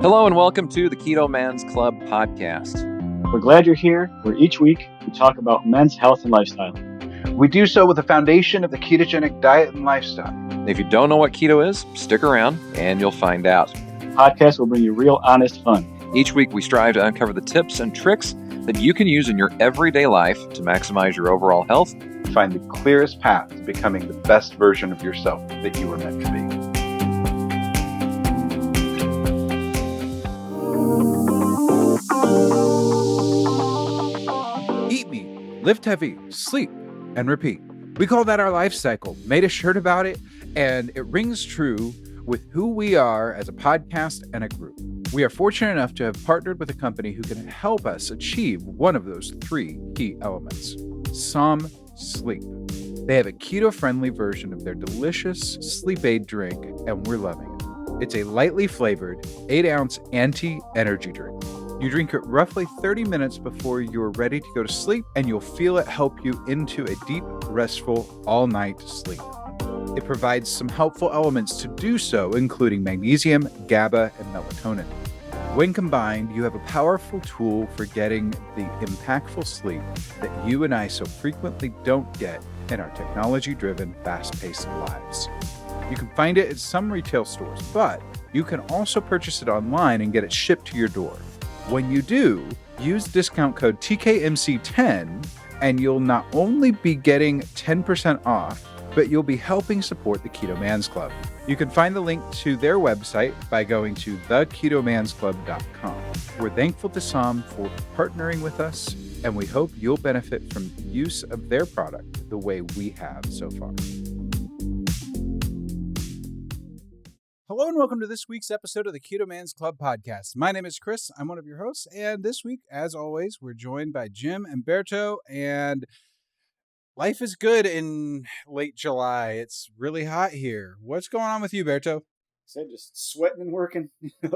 Hello and welcome to the Keto Man's Club podcast. We're glad you're here, where each week we talk about men's health and lifestyle. We do so with the foundation of the ketogenic diet and lifestyle. If you don't know what keto is, stick around and you'll find out. The podcast will bring you real, honest fun. Each week we strive to uncover the tips and tricks that you can use in your everyday life to maximize your overall health. Find the clearest path to becoming the best version of yourself that you were meant to be. Eat meat, lift heavy, sleep, and repeat. We call that our life cycle, made a shirt about it, and it rings true with who we are as a podcast and a group. We are fortunate enough to have partnered with a company who can help us achieve one of those three key elements: Som Sleep. They have a keto-friendly version of their delicious sleep aid drink, and we're loving it. It's a lightly flavored 8-ounce anti-energy drink. You drink it roughly 30 minutes before you're ready to go to sleep, and you'll feel it help you into a deep, restful, all-night sleep. It provides some helpful elements to do so, including magnesium, GABA, and melatonin. When combined, you have a powerful tool for getting the impactful sleep that you and I so frequently don't get in our technology-driven, fast-paced lives. You can find it at some retail stores, but you can also purchase it online and get it shipped to your door. When you do, use discount code TKMC10 and you'll not only be getting 10% off, but you'll be helping support the Keto Man's Club. You can find the link to their website by going to theketomansclub.com. We're thankful to Som for partnering with us, and we hope you'll benefit from the use of their product the way we have so far. Hello and welcome to this week's episode of the Keto Man's Club podcast. My name is Chris. I'm one of your hosts, and this week, as always, we're joined by Jim and Alberto, and life is good in late July. It's really hot here. What's going on with you, Alberto? So just sweating and working. I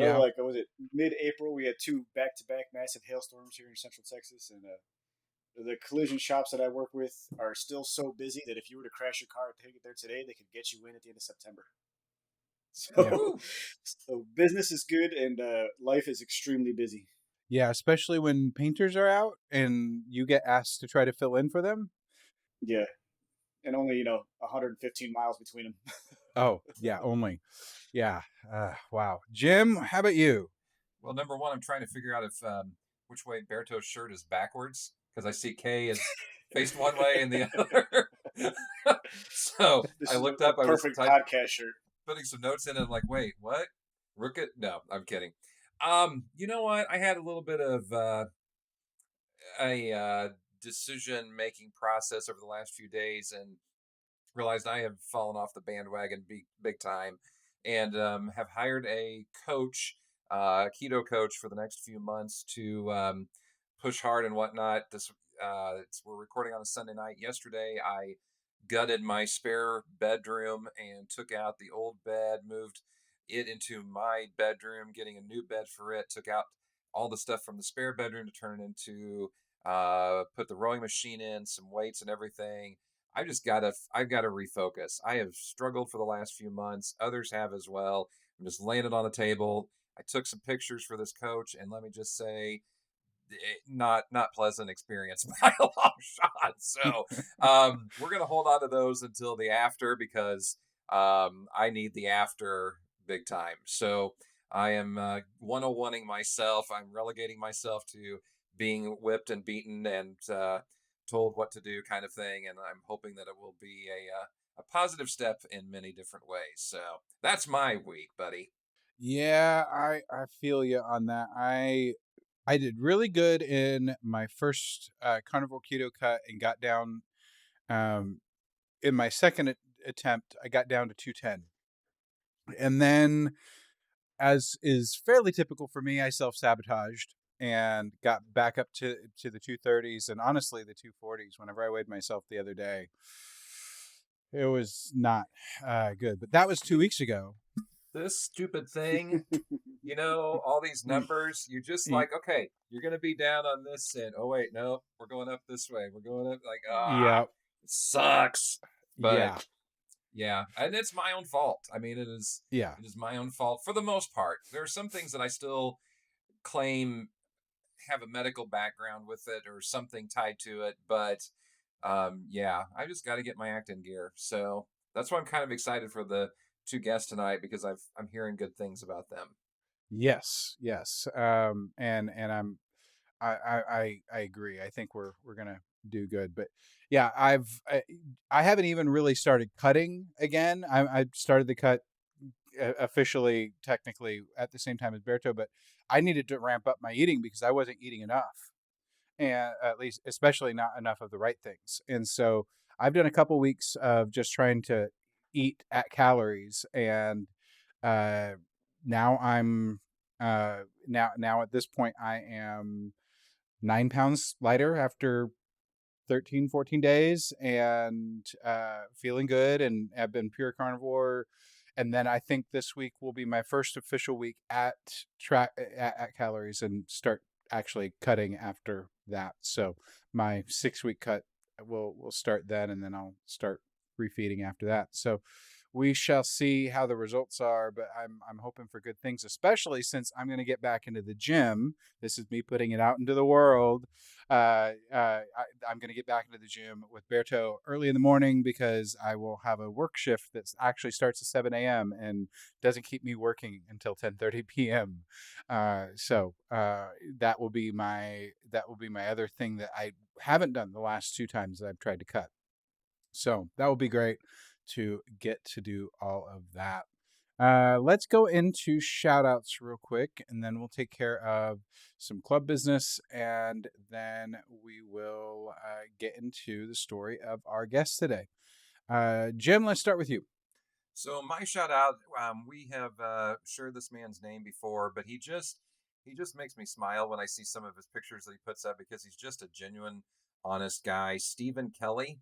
know, like, was it mid-April? We had two back-to-back massive hailstorms here in Central Texas, and the collision shops that I work with are still so busy that if you were to crash your car and take it there today, they could get you in at the end of September. So business is good and life is extremely busy. Yeah, especially when painters are out and you get asked to try to fill in for them. Yeah, and only 115 miles between them. Oh, yeah, only. Yeah. Wow. Jim, how about you? Well, number one, I'm trying to figure out if which way Berto's shirt is backwards, because I see K is faced one way and the other. So This I is looked a up. I was perfect podcast shirt. putting some notes in and I'm like, wait, what? Rook it? No, I'm kidding. You know what? I had a little bit of a decision-making process over the last few days and realized I have fallen off the bandwagon big time, and have hired a coach, keto coach, for the next few months to push hard and whatnot. We're recording on a Sunday night. Yesterday, I gutted my spare bedroom and took out the old bed, moved it into my bedroom, getting a new bed for it, took out all the stuff from the spare bedroom to turn it into, put the rowing machine in, some weights and everything. I've got to refocus. I have struggled for the last few months. Others have as well. I'm just laying it on the table. I took some pictures for this coach, and let me just say, not pleasant experience by a long shot. So we're going to hold on to those until the after, because I need the after big time. So I am 101ing myself. I'm relegating myself to being whipped and beaten and told what to do, kind of thing. And I'm hoping that it will be a positive step in many different ways. So that's my week, buddy. Yeah, I feel you on that. I did really good in my first carnivore keto cut and got down. In my second attempt, I got down to 210. And then, as is fairly typical for me, I self-sabotaged and got back up to the 230s and honestly the 240s whenever I weighed myself the other day. It was not good. But that was 2 weeks ago. This stupid thing, all these numbers, you're just like, okay, you're going to be down on this end. Oh, wait, no, we're going up this way. We're going up, like, yeah, it sucks. But yeah. Yeah, and it's my own fault. I mean, Yeah. it is my own fault for the most part. There are some things that I still claim have a medical background with it or something tied to it, but yeah, I just got to get my act in gear. So that's why I'm kind of excited for the two guests tonight because I'm hearing good things about them. Yes, yes. And I agree. I think we're gonna do good. But yeah, I haven't even really started cutting again. I started the cut officially, technically, at the same time as Berto, but I needed to ramp up my eating because I wasn't eating enough, and at least, especially not enough of the right things. And so I've done a couple weeks of just trying to eat at calories, and uh, now I'm now at this point I am 9 pounds lighter after 13, 14 days, and feeling good, and I've been pure carnivore. And then I think this week will be my first official week at track at calories, and start actually cutting after that. So my 6 week cut will start then, and then I'll start refeeding after that. So we shall see how the results are, but I'm hoping for good things, especially since I'm going to get back into the gym. This is me putting it out into the world. I'm going to get back into the gym with Berto early in the morning because I will have a work shift that actually starts at 7 a.m. and doesn't keep me working until 10:30 p.m. That will be my other thing that I haven't done the last two times that I've tried to cut. So that will be great to get to do all of that. Let's go into shout outs real quick, and then we'll take care of some club business, and then we will get into the story of our guest today. Jim, let's start with you. So my shout out, we have shared this man's name before, but he just makes me smile when I see some of his pictures that he puts up because he's just a genuine, honest guy. Stephen Kelly.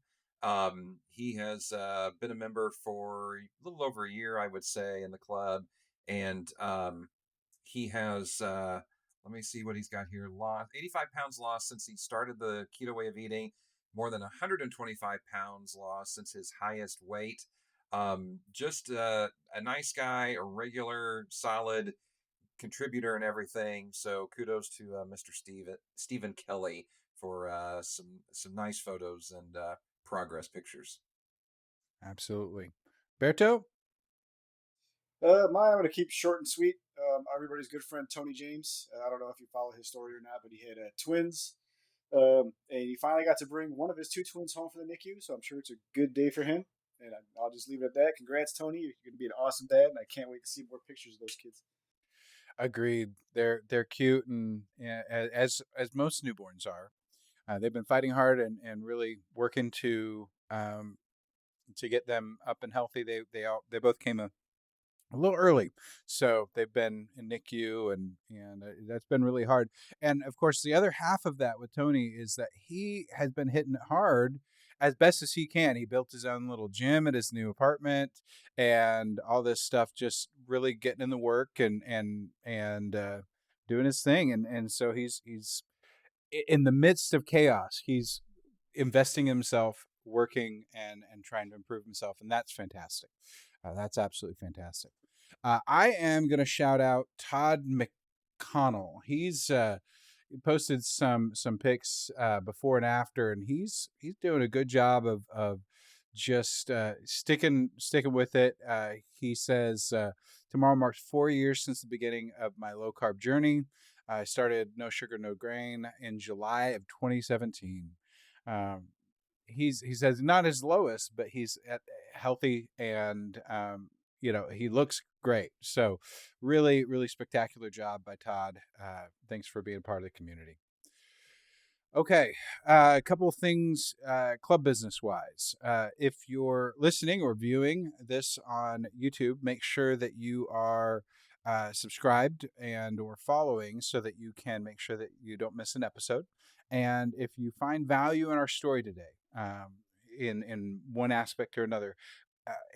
He has been a member for a little over a year, I would say, in the club, and he has. Let me see what he's got here. Lost 85 pounds lost since he started the keto way of eating. More than 125 pounds lost since his highest weight. Just a nice guy, a regular, solid contributor and everything. So kudos to Mr. Stephen Kelly for some nice photos and progress pictures. Absolutely. Berto? Mine I'm gonna keep short and sweet. Everybody's good friend Tony James. I don't know if you follow his story or not, but he had twins, and he finally got to bring one of his two twins home for the NICU. So I'm sure it's a good day for him. And I'll just leave it at that. Congrats, Tony! You're going to be an awesome dad, and I can't wait to see more pictures of those kids. Agreed. They're cute, and as most newborns are. They've been fighting hard and really working to get them up and healthy. They both came a little early, so they've been in NICU, and that's been really hard. And of course, the other half of that with Tony is that he has been hitting it hard as best as he can. He built his own little gym at his new apartment, and all this stuff, just really getting in the work and doing his thing. And so he's in the midst of chaos. He's investing himself, working and trying to improve himself, and that's fantastic. That's absolutely fantastic. I am going to shout out Todd McConnell. He's posted some pics before and after, and he's doing a good job of just sticking with it. He says tomorrow marks 4 years since the beginning of my low carb journey. I started No Sugar No Grain in July of 2017. He says not his lowest, but he's healthy, and he looks great. So really, really spectacular job by Todd. Thanks for being part of the community. Okay, a couple of things club business wise. If you're listening or viewing this on YouTube, make sure that you are subscribed and or following so that you can make sure that you don't miss an episode. And if you find value in our story today, in one aspect or another,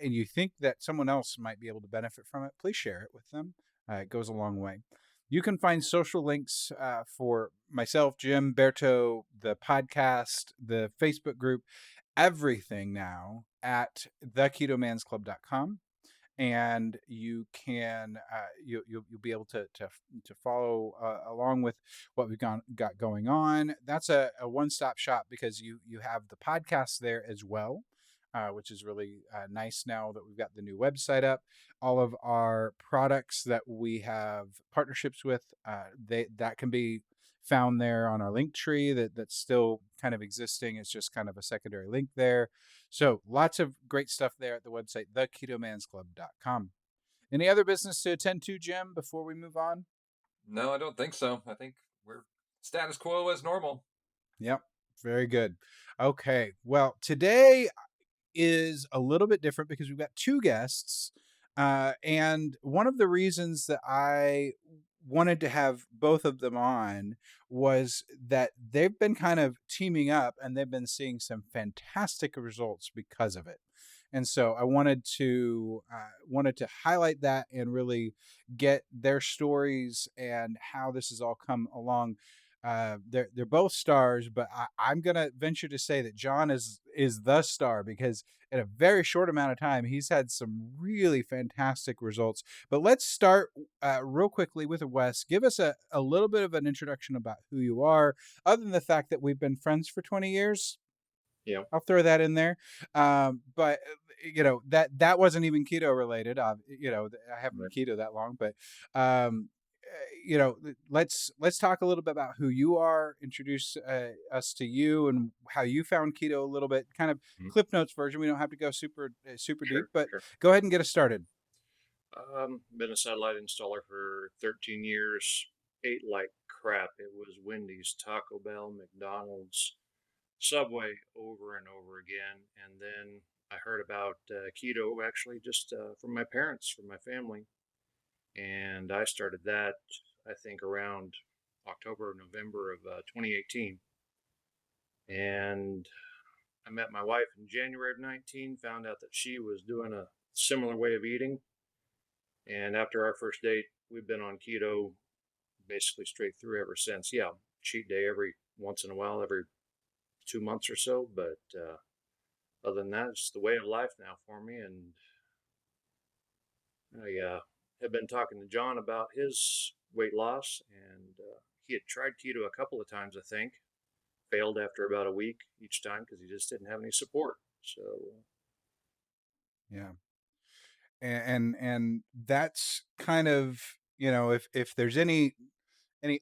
and you think that someone else might be able to benefit from it, please share it with them. It goes a long way. You can find social links for myself, Jim, Berto, the podcast, the Facebook group, everything now at theketomansclub.com. And you can you'll be able to follow along with what we've got going on. That's a one-stop shop because you have the podcast there as well, which is really nice now that we've got the new website up. All of our products that we have partnerships with, that can be found there on our link tree that's still kind of existing. It's just kind of a secondary link there. So lots of great stuff there at the website, theketomansclub.com. Any other business to attend to, Jim, before we move on? No, I don't think so. I think we're status quo as normal. Yep. Very good. Okay. Well, today is a little bit different because we've got two guests. And one of the reasons that I wanted to have both of them on was that they've been kind of teaming up and they've been seeing some fantastic results because of it. And so I wanted to highlight that and really get their stories and how this has all come along. They're both stars, but I'm gonna venture to say that John is the star because in a very short amount of time he's had some really fantastic results. But let's start real quickly with Wes. Give us a little bit of an introduction about who you are, other than the fact that we've been friends for 20 years. Yeah, I'll throw that in there. But that wasn't even keto related. I haven't been keto that long, but let's talk a little bit about who you are. Introduce us to you and how you found keto a little bit. Kind of Clip Notes version. We don't have to go super deep, but go ahead and get us started. Been a satellite installer for 13 years. Ate like crap. It was Wendy's, Taco Bell, McDonald's, Subway over and over again. And then I heard about keto actually just from my parents, from my family. And I started that, I think, around October or November of 2018. And I met my wife in January of 19, found out that she was doing a similar way of eating. And after our first date, we've been on keto basically straight through ever since. Yeah, cheat day every once in a while, every 2 months or so. But other than that, it's the way of life now for me. And I have been talking to John about his weight loss. And he had tried keto a couple of times, I think. Failed after about a week each time because he just didn't have any support. So yeah. And that's kind of, if there's any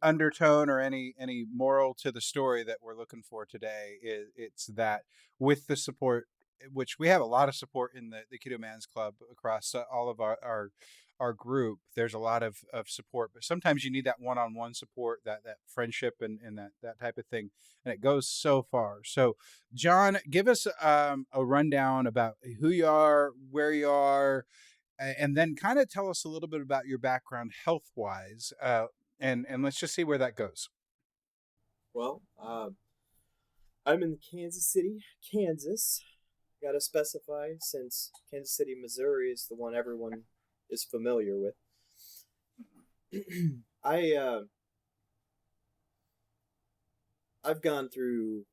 undertone or any moral to the story that we're looking for today, it's that with the support, which we have a lot of support in the Keto Man's Club across all of our group, there's a lot of support, but sometimes you need that one-on-one support, that friendship and that type of thing, and it goes so far. So John, give us a rundown about who you are, where you are, and then kind of tell us a little bit about your background health wise, and let's just see where that goes. Well, I'm in Kansas City, Kansas. Got to specify since Kansas City, Missouri is the one everyone is familiar with. I've gone through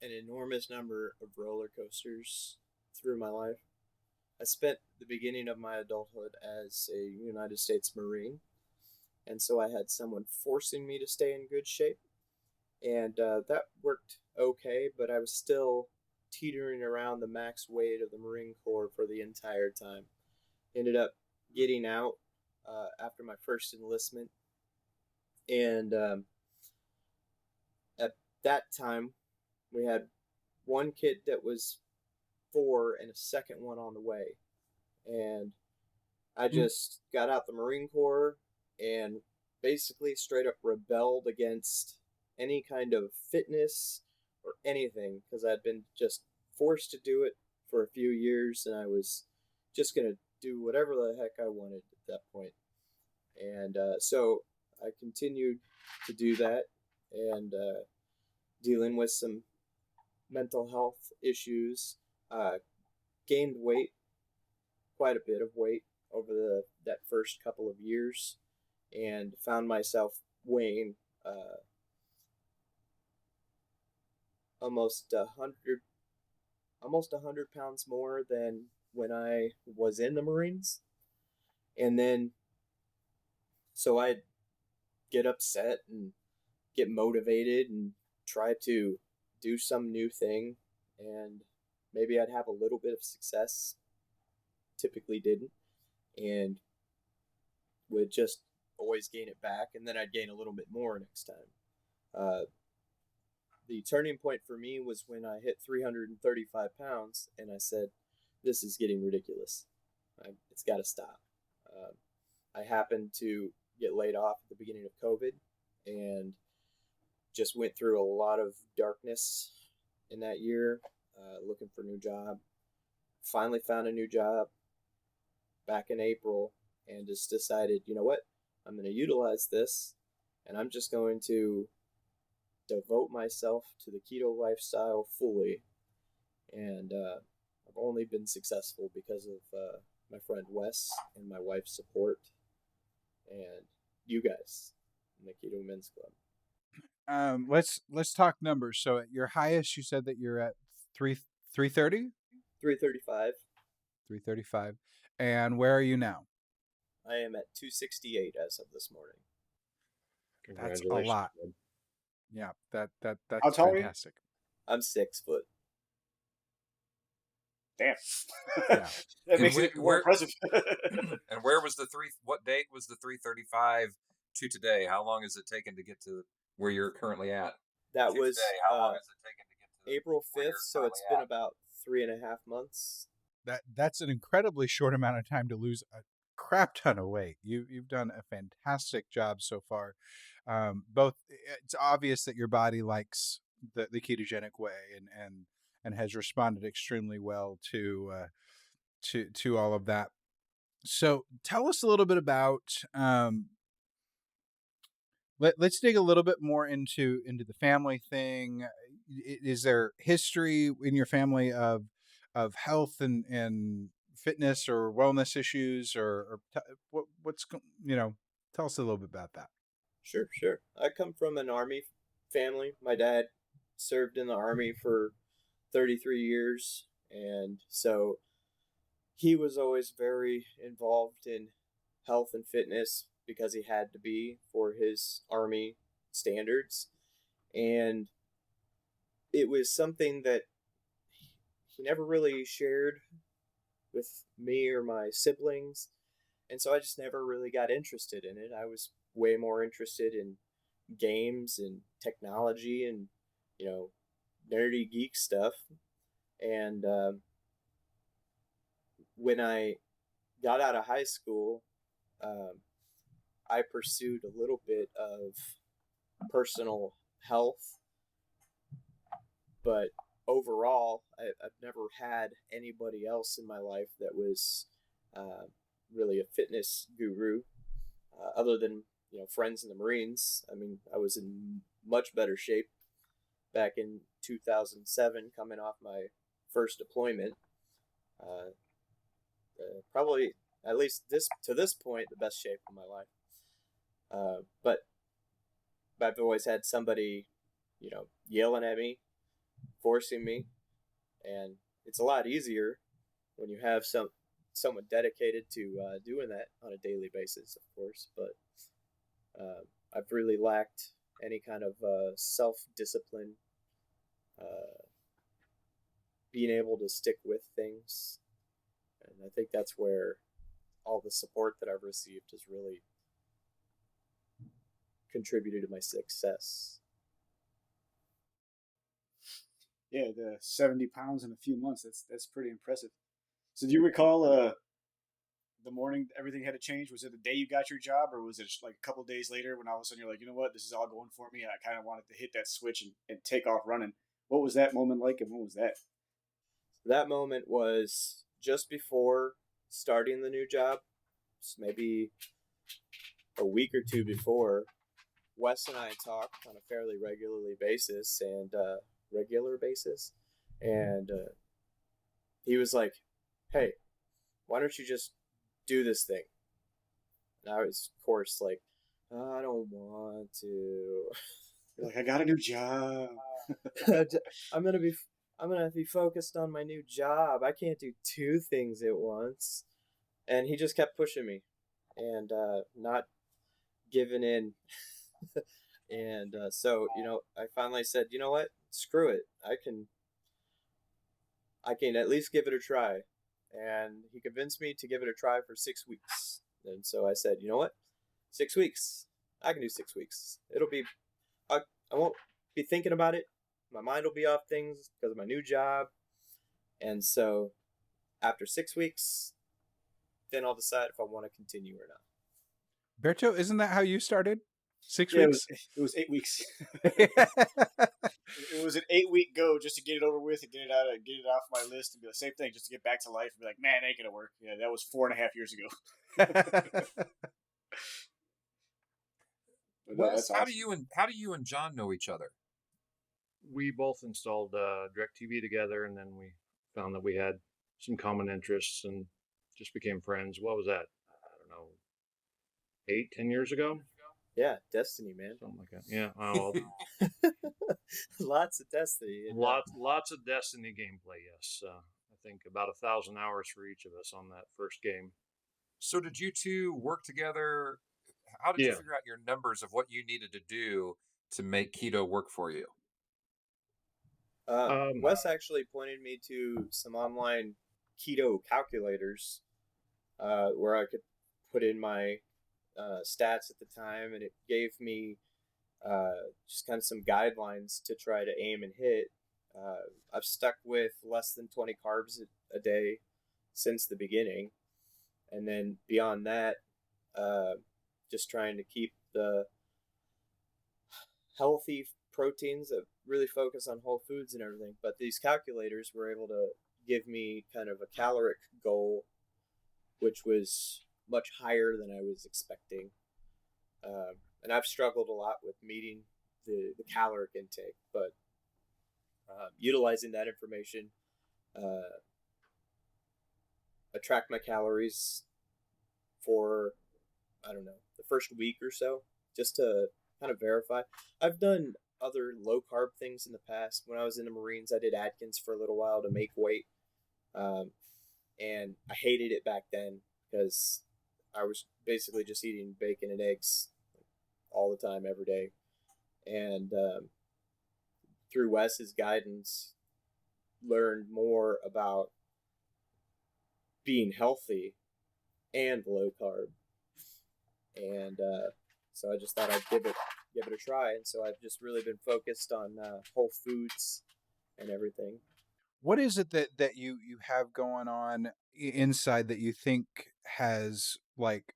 an enormous number of roller coasters through my life. I spent the beginning of my adulthood as a United States Marine, and so I had someone forcing me to stay in good shape, and that worked okay, but I was still teetering around the max weight of the Marine Corps for the entire time. Ended up getting out after my first enlistment, and at that time we had one kid that was 4 and a second one on the way, and I just got out the Marine Corps and basically straight up rebelled against any kind of fitness or anything because I'd been just forced to do it for a few years, and I was just going to do whatever the heck I wanted at that point. And so I continued to do that, and dealing with some mental health issues, gained weight, quite a bit of weight over that first couple of years, and found myself weighing almost 100 almost 100 pounds more than when I was in the Marines. And then, so I'd get upset and get motivated and try to do some new thing. And maybe I'd have a little bit of success, typically didn't, and would just always gain it back. And then I'd gain a little bit more next time. The turning point for me was when I hit 335 pounds and I said, this is getting ridiculous. It's got to stop. I happened to get laid off at the beginning of COVID and just went through a lot of darkness in that year, looking for a new job. Finally found a new job back in April and just decided, you know what? I'm going to utilize this and I'm just going to devote myself to the keto lifestyle fully. And I've only been successful because of my friend Wes and my wife's support and you guys in the Keto Men's Club. Let's talk numbers. So at your highest, you said that you're at 330? 335. 335. And where are you now? I am at 268 as of this morning. That's a lot. man. Yeah, that's How tall are you? fantastic. I'm 6 foot. Damn. Yeah. That makes it more impressive. And where was what date was the 335 to today? How long has it taken to get to where you're currently at? That To was today, how long has it taken to get to April where 5th, you're so it's currently been at? about 3.5 months. That's an incredibly short amount of time to lose a crap ton of weight. You've done a fantastic job so far. Both, it's obvious that your body likes the ketogenic way and has responded extremely well to all of that. So tell us a little bit about. Let's dig a little bit more into the family thing. Is there history in your family of health and fitness or wellness issues, or what's tell us a little bit about that. Sure. I come from an Army family. My dad served in the Army for 33 years, and so he was always very involved in health and fitness because he had to be for his Army standards. And it was something that he never really shared with me or my siblings. And so I just never really got interested in it. I was way more interested in games and technology and, nerdy geek stuff. And when I got out of high school, I pursued a little bit of personal health, but overall, I've never had anybody else in my life that was really a fitness guru, other than friends in the Marines. I mean, I was in much better shape back in 2007, coming off my first deployment. Probably, at least to this point, the best shape of my life. But I've always had somebody, yelling at me, forcing me, and it's a lot easier when you have someone dedicated to doing that on a daily basis, of course. But I've really lacked any kind of self-discipline, being able to stick with things, and I think that's where all the support that I've received has really contributed to my success. Yeah, the 70 pounds in a few months, that's pretty impressive. So do you recall the morning everything had to change? Was it the day you got your job, or was it like a couple days later when all of a sudden you're like, you know what, this is all going for me? I kind of wanted to hit that switch and take off running. What was that moment like, and what was that? That moment was just before starting the new job, maybe a week or two before. Wes and I talk on a fairly regular basis, and he was like, "Hey, why don't you just do this thing?" And I was, of course, like, "I don't want to." You're like, I got a new job. I'm I'm going to be focused on my new job. I can't do two things at once. And he just kept pushing me and not giving in. And so, I finally said, you know what? Screw it. I can at least give it a try. And he convinced me to give it a try for 6 weeks. And so I said, you know what? 6 weeks. I can do 6 weeks. I won't be thinking about it. My mind will be off things because of my new job. And so after 6 weeks, then I'll decide if I want to continue or not. Berto, isn't that how you started? 6 Yeah, weeks? it was 8 weeks. It was an 8-week go just to get it over with and get it off my list and be the same thing, just to get back to life and be like, man, it ain't gonna work. Yeah, that was 4.5 years ago. But no, Wes, that's awesome. how do you and John know each other? We both installed DirecTV together, and then we found that we had some common interests and just became friends. What was that? I don't know, 8, 10 years ago? Yeah, Destiny, man. Something like that. Yeah. Oh, Lots of Destiny. lots of Destiny gameplay. Yes. I think about 1,000 hours for each of us on that first game. So did you two work together? How did you Yeah. figure out your numbers of what you needed to do to make keto work for you? Wes actually pointed me to some online keto calculators where I could put in my stats at the time, and it gave me just kind of some guidelines to try to aim and hit. I've stuck with less than 20 carbs a day since the beginning, and then beyond that, just trying to keep the healthy proteins that really focus on whole foods and everything. But these calculators were able to give me kind of a caloric goal, which was much higher than I was expecting. And I've struggled a lot with meeting the caloric intake, but utilizing that information, I tracked my calories for, I don't know, the first week or so, just to kind of verify. I've done other low carb things in the past. When I was in the Marines, I did Atkins for a little while to make weight. And I hated it back then because I was basically just eating bacon and eggs all the time, every day. And through Wes's guidance, learned more about being healthy and low carb. And so I just thought I'd give it a try. And so I've just really been focused on whole foods and everything. What is it that you have going on inside that you think has, like,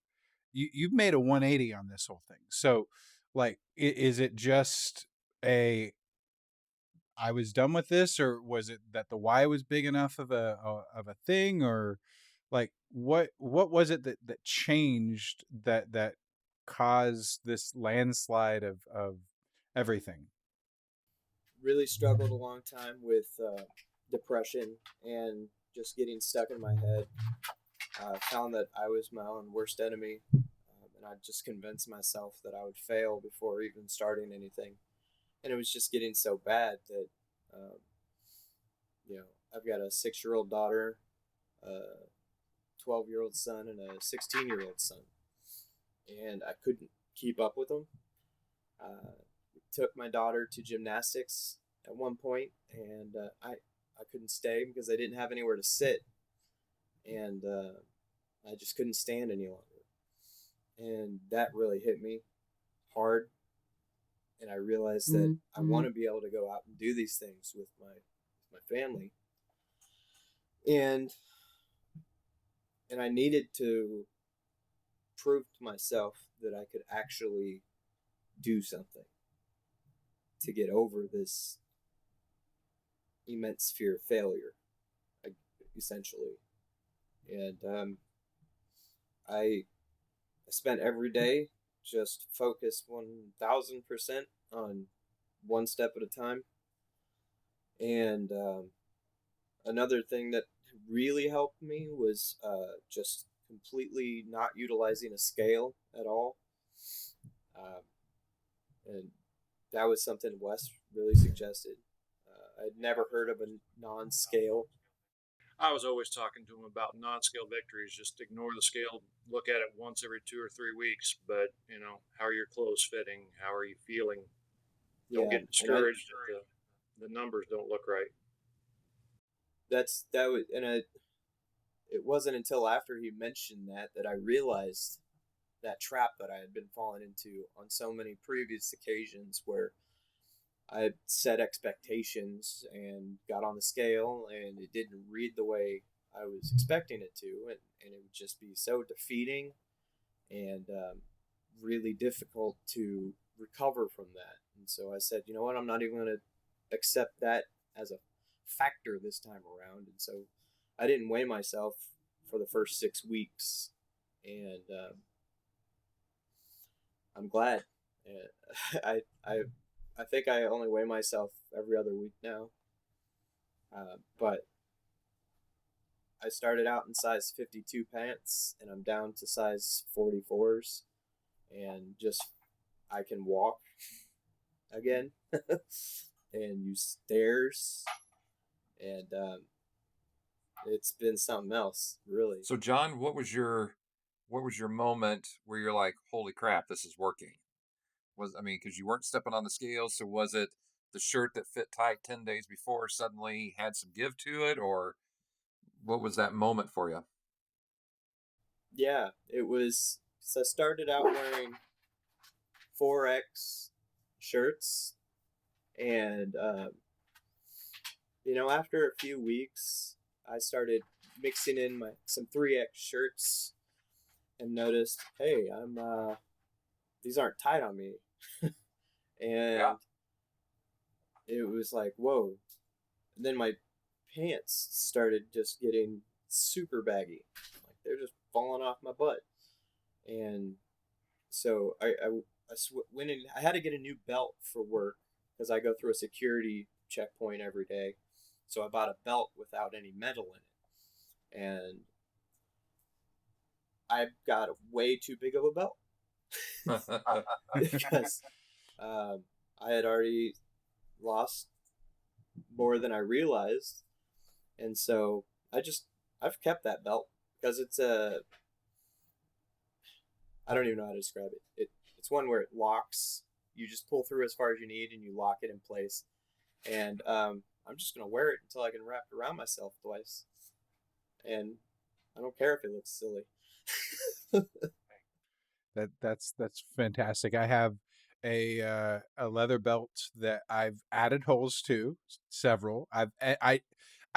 you've made a 180 on this whole thing? So, like, is it just I was done with this, or was it that the why was big enough of a thing, or like what was it that changed that caused this landslide of everything? Really struggled a long time with depression and just getting stuck in my head. Found that I was my own worst enemy, and I just convinced myself that I would fail before even starting anything. And it was just getting so bad that, I've got a 6-year-old daughter, a 12-year-old son, and a 16-year-old son, and I couldn't keep up with them. Took my daughter to gymnastics at one point, and I couldn't stay because I didn't have anywhere to sit, and I just couldn't stand any longer. And that really hit me hard, and I realized that I want to be able to go out and do these things with my family, and I needed to prove to myself that I could actually do something to get over this immense fear of failure, essentially. And I spent every day just focused 1,000% on one step at a time. And another thing that really helped me was just completely not utilizing a scale at all. And that was something Wes really suggested. I'd never heard of a non-scale. I was always talking to him about non-scale victories. Just ignore the scale, look at it once every 2 or 3 weeks. But how are your clothes fitting? How are you feeling? Don't Yeah, get discouraged if the numbers don't look right. It wasn't until after he mentioned that I realized that trap that I had been falling into on so many previous occasions where I set expectations and got on the scale and it didn't read the way I was expecting it to, and it would just be so defeating and really difficult to recover from that. And so I said, you know what, I'm not even going to accept that as a factor this time around. And so I didn't weigh myself for the first 6 weeks, and I'm glad. I think I only weigh myself every other week now, but I started out in size 52 pants, and I'm down to size 44s, and just I can walk again and use stairs, and it's been something else, really. So, John, what was your moment where you're like, "Holy crap, this is working"? Because you weren't stepping on the scales, so was it the shirt that fit tight 10 days before suddenly had some give to it, or what was that moment for you? Yeah, it was. So I started out wearing 4X shirts, and after a few weeks, I started mixing in some 3X shirts and noticed, hey, these aren't tight on me, and Yeah. it was like, whoa. And then my pants started just getting super baggy, like they're just falling off my butt, and so went in. I had to get a new belt for work because I go through a security checkpoint every day. So I bought a belt without any metal in it, and I got way too big of a belt because I had already lost more than I realized, and so I've kept that belt because I don't even know how to describe it. It's one where it locks. You just pull through as far as you need, and you lock it in place. And I'm just gonna wear it until I can wrap it around myself twice, and I don't care if it looks silly. That's fantastic. I have a leather belt that I've added holes to, several. I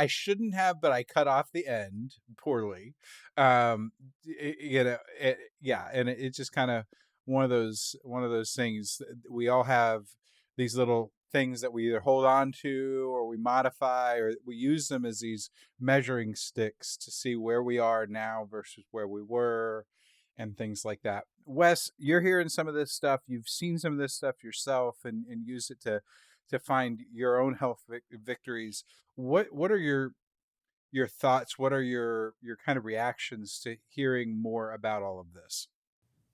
shouldn't have, but I cut off the end poorly. Yeah, and it's just kind of one of those things. We all have these little things that we either hold on to or we modify, or we use them as these measuring sticks to see where we are now versus where we were, and things like that. Wes, you're hearing some of this stuff. You've seen some of this stuff yourself, and use it to find your own health victories. What are your thoughts? What are your kind of reactions to hearing more about all of this?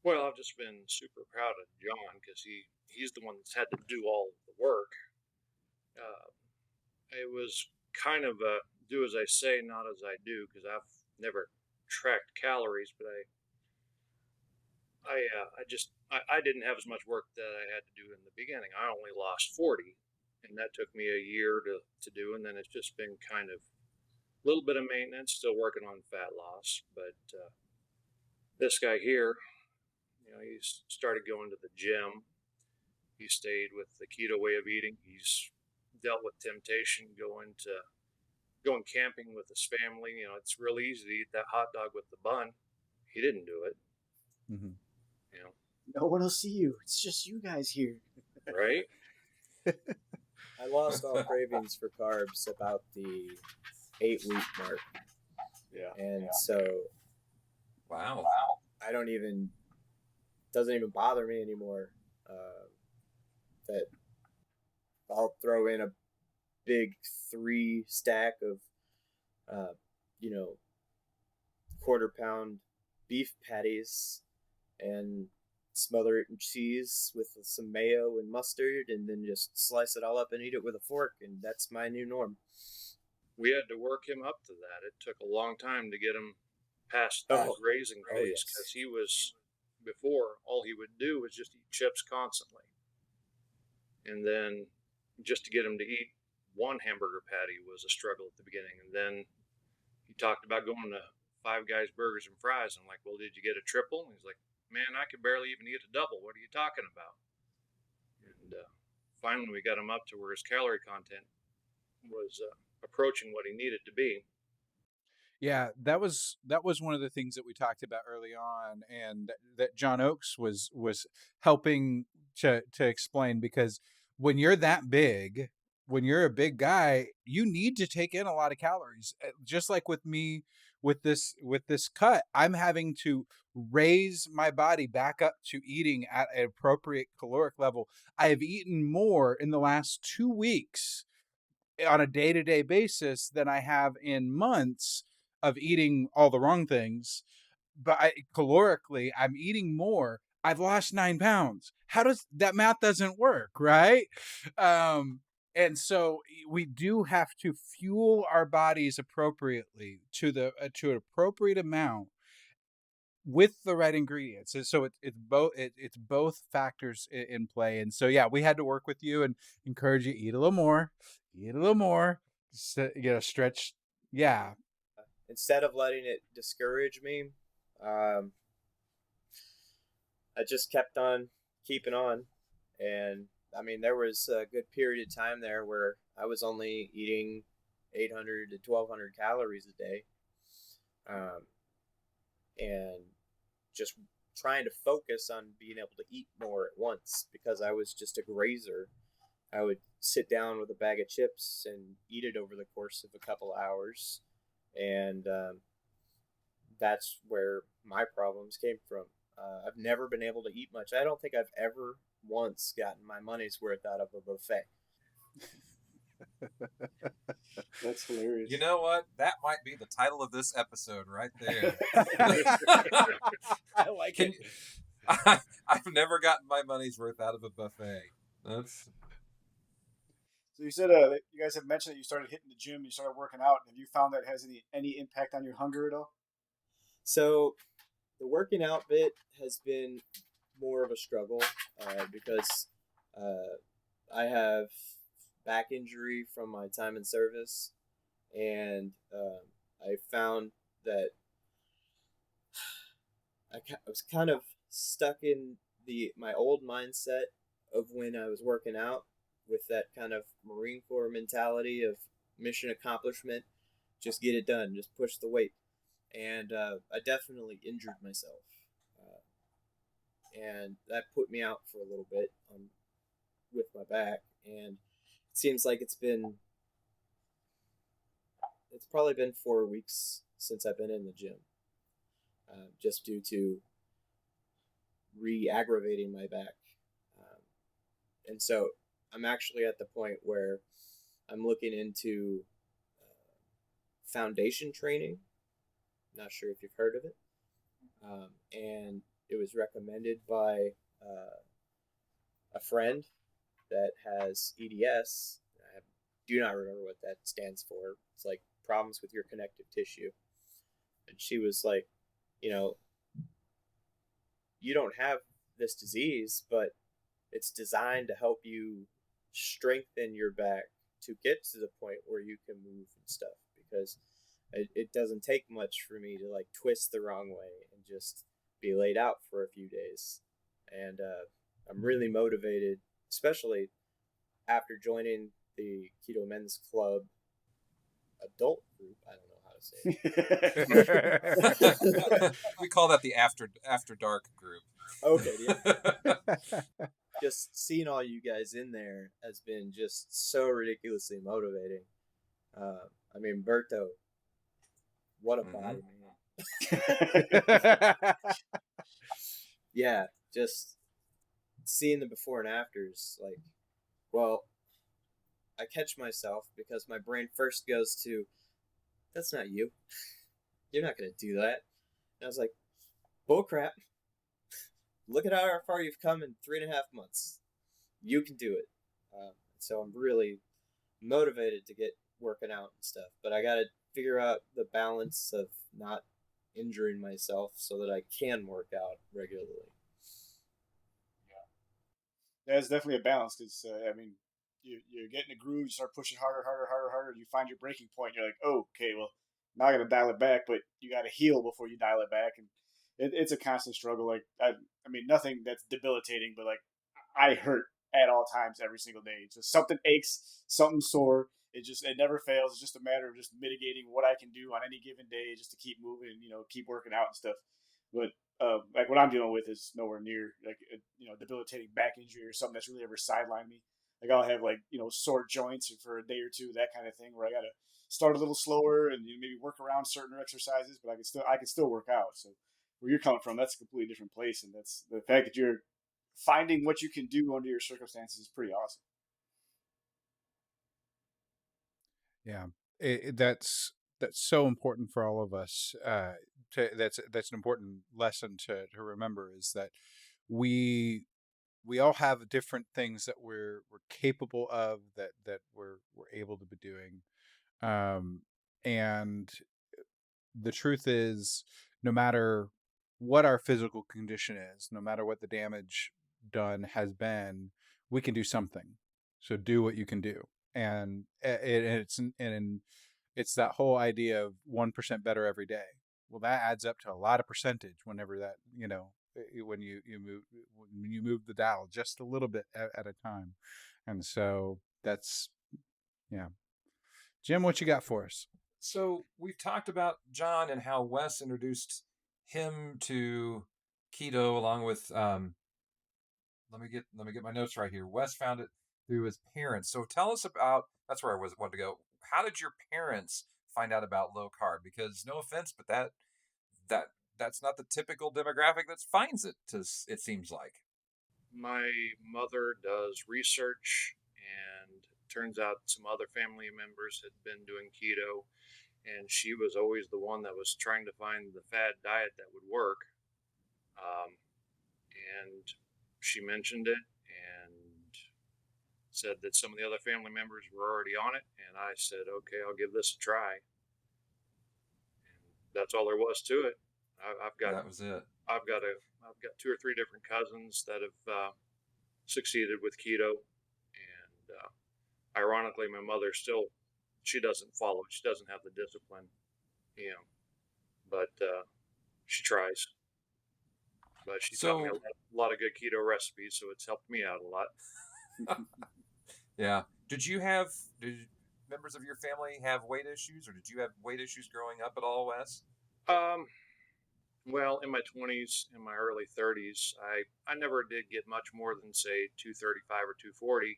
Well, I've just been super proud of John because he's the one that's had to do all the work. Uh, it was kind of a do as I say, not as I do, because I've never tracked calories, but I didn't have as much work that I had to do in the beginning. I only lost 40, and that took me a year to do, and then it's just been kind of a little bit of maintenance, still working on fat loss. But this guy here, he's started going to the gym. He stayed with the keto way of eating. He's dealt with temptation going camping with his family. It's real easy to eat that hot dog with the bun. He didn't do it. Mm-hmm. No one will see you. It's just you guys here. Right? I lost all cravings for carbs about the 8-week mark. Yeah. And so Wow. I doesn't even bother me anymore. That I'll throw in a big 3 stack of, quarter pound beef patties and smother it in cheese with some mayo and mustard, and then just slice it all up and eat it with a fork, and that's my new norm. We had to work him up to that. It took a long time to get him past Oh. his raising Oh, phase, yes. because he was, before, all he would do was just eat chips constantly. And then just to get him to eat one hamburger patty was a struggle at the beginning. And then he talked about going to Five Guys Burgers and Fries. I'm like, well, did you get a triple? And he's like, man, I could barely even eat a double. What are you talking about? And finally, we got him up to where his calorie content was approaching what he needed to be. Yeah, that was one of the things that we talked about early on, and that John Oakes was helping to explain, because when you're that big, when you're a big guy, you need to take in a lot of calories. Just like with me with this cut, I'm having to raise my body back up to eating at an appropriate caloric level. I have eaten more in the last 2 weeks on a day-to-day basis than I have in months of eating all the wrong things. But calorically, I'm eating more. I've lost 9 pounds. How does that math doesn't work, right? And so we do have to fuel our bodies appropriately to an appropriate amount with the right ingredients. And so it's both factors in play. And so, yeah, we had to work with you and encourage you, eat a little more, stretch. Yeah. Instead of letting it discourage me, I just kept on keeping on. And I mean, there was a good period of time there where I was only eating 800 to 1200 calories a day. And just trying to focus on being able to eat more at once, because I was just a grazer. I would sit down with a bag of chips and eat it over the course of a couple hours. And that's where my problems came from. I've never been able to eat much. I don't think I've ever once gotten my money's worth out of a buffet. That's hilarious. You know what? That might be the title of this episode right there. I like it. I've never gotten my money's worth out of a buffet. That's. So you said that you guys have mentioned that you started hitting the gym, you started working out. Have you found that has any impact on your hunger at all? So the working out bit has been more of a struggle because I have back injury from my time in service, and I found that I was kind of stuck in my old mindset of when I was working out, with that kind of Marine Corps mentality of mission accomplishment, just get it done, just push the weight. And I definitely injured myself. And that put me out for a little bit with my back. And it seems like it's probably been 4 weeks since I've been in the gym, just due to re-aggravating my back. And so I'm actually at the point where I'm looking into foundation training. Not sure if you've heard of it. And it was recommended by a friend that has EDS. I do not remember what that stands for. It's like problems with your connective tissue. And she was like, you don't have this disease, but it's designed to help you strengthen your back to get to the point where you can move and stuff, because it doesn't take much for me to like twist the wrong way and just be laid out for a few days. And I'm really motivated, especially after joining the Keto Men's Club adult group. I don't know how to say it. We call that the after dark group. Okay, yeah. Just seeing all you guys in there has been just so ridiculously motivating. I mean, Berto, what a body, man. Yeah, just seeing the before and afters, like, well, I catch myself because my brain first goes to, that's not you. You're not going to do that. And I was like, bull crap. look at how far you've come in 3.5 months. You can do it. So I'm really motivated to get working out and stuff. But I got to figure out the balance of not injuring myself so that I can work out regularly. Yeah, it's definitely a balance because I mean, you get in a groove, you start pushing harder, harder, harder, harder, and you find your breaking point. You're like, oh, okay, well, now I got to dial it back, but you got to heal before you dial it back, and it's a constant struggle. Like I mean, nothing that's debilitating, but like I hurt at all times every single day. Just something aches, something sore. It never fails. It's just a matter of just mitigating what I can do on any given day just to keep moving, keep working out and stuff. But like what I'm dealing with is nowhere near like a, debilitating back injury or something that's really ever sidelined me. Like I'll have like sore joints for a day or two, that kind of thing, where I gotta start a little slower and maybe work around certain exercises, but I can still work out. So where you're coming from, that's a completely different place, and that's the fact that you're finding what you can do under your circumstances is pretty awesome. Yeah, that's so important for all of us. That's an important lesson to remember, is that we we all have different things that we're capable of, that we're able to be doing. And the truth is, no matter what our physical condition is, no matter what the damage done has been, we can do something. So do what you can do. And it's that whole idea of 1% better every day. Well, that adds up to a lot of percentage whenever that, when you move the dial just a little bit at a time. And so that's, yeah. Jim, what you got for us? So we've talked about John and how Wes introduced him to keto along with let me get my notes right here. Wes found it through his parents. So tell us about, that's where I wanted to go. How did your parents find out about low carb? Because no offense, but that that's not the typical demographic that finds it. It seems like. My mother does research, and turns out some other family members had been doing keto, and she was always the one that was trying to find the fad diet that would work. Um, and she mentioned it and said that some of the other family members were already on it, and I said, okay, I'll give this a try. And that's all there was to it. I've got That was it. I've got I've got 2 or 3 different cousins that have succeeded with keto, and ironically, my mother still, she doesn't follow. She doesn't have the discipline, but she tries. But she taught me So a lot of good keto recipes, so it's helped me out a lot. yeah, did members of your family have weight issues, or did you have weight issues growing up at all, Wes? Um, well, in my 20s, in my early 30s, I never did get much more than say 235 or 240,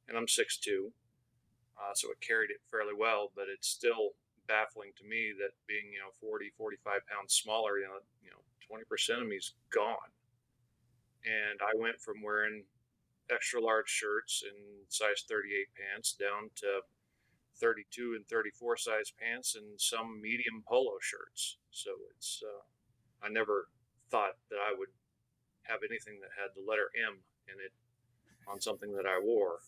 and I'm 6'2". So it carried it fairly well, but it's still baffling to me that being 40, 45 pounds smaller, 20% of me is gone. And I went from wearing extra large shirts and size 38 pants down to 32 and 34 size pants and some medium polo shirts. So it's I never thought that I would have anything that had the letter M in it on something that I wore.